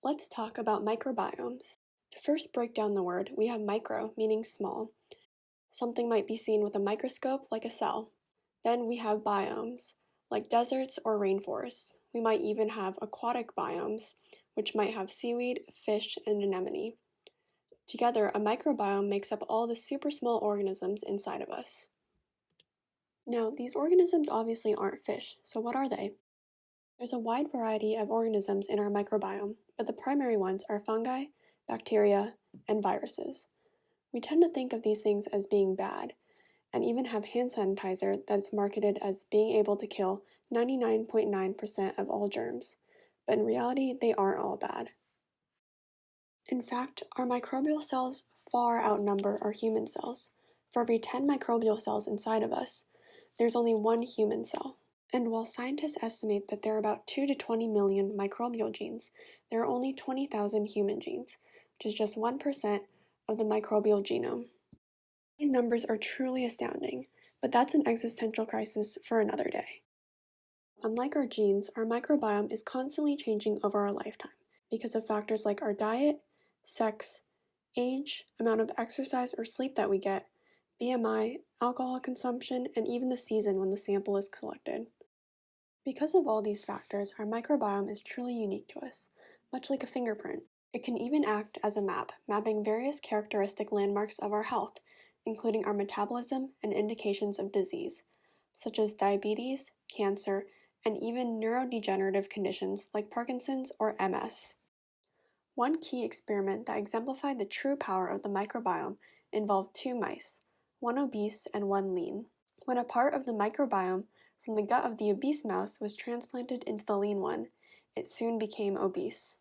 Let's talk about microbiomes. To first break down the word, we have micro, meaning small. Something might be seen with a microscope, like a cell. Then we have biomes, like deserts or rainforests. We might even have aquatic biomes, which might have seaweed, fish, and anemone. Together, a microbiome makes up all the super small organisms inside of us. Now, these organisms obviously aren't fish, so what are they? There's a wide variety of organisms in our microbiome, but the primary ones are fungi, bacteria, and viruses. We tend to think of these things as being bad, and even have hand sanitizer that's marketed as being able to kill 99.9% of all germs, but in reality, they aren't all bad. In fact, our microbial cells far outnumber our human cells. For every 10 microbial cells inside of us, there's only one human cell. And while scientists estimate that there are about 2 to 20 million microbial genes, there are only 20,000 human genes, which is just 1% of the microbial genome. These numbers are truly astounding, but that's an existential crisis for another day. Unlike our genes, our microbiome is constantly changing over our lifetime because of factors like our diet, sex, age, amount of exercise or sleep that we get, BMI, alcohol consumption, and even the season when the sample is collected. Because of all these factors, our microbiome is truly unique to us, much like a fingerprint. It can even act as a map, mapping various characteristic landmarks of our health, including our metabolism and indications of disease, such as diabetes, cancer, and even neurodegenerative conditions like Parkinson's or MS. One key experiment that exemplified the true power of the microbiome involved two mice, one obese and one lean. When a part of the microbiome from the gut of the obese mouse was transplanted into the lean one, it soon became obese.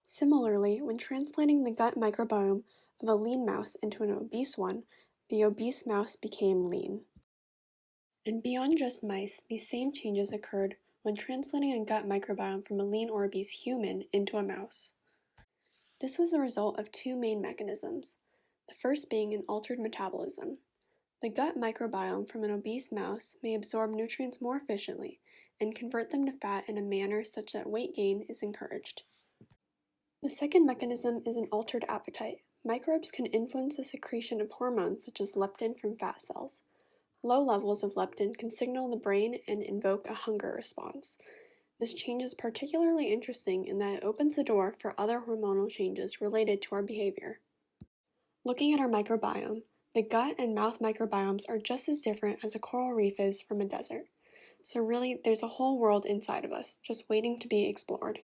Similarly, when transplanting the gut microbiome of a lean mouse into an obese one, the obese mouse became lean. And beyond just mice, these same changes occurred when transplanting a gut microbiome from a lean or obese human into a mouse. This was the result of two main mechanisms, the first being an altered metabolism. The gut microbiome from an obese mouse may absorb nutrients more efficiently and convert them to fat in a manner such that weight gain is encouraged. The second mechanism is an altered appetite. Microbes can influence the secretion of hormones such as leptin from fat cells. Low levels of leptin can signal the brain and invoke a hunger response. This change is particularly interesting in that it opens the door for other hormonal changes related to our behavior. Looking at our microbiome, the gut and mouth microbiomes are just as different as a coral reef is from a desert. So really, there's a whole world inside of us, just waiting to be explored.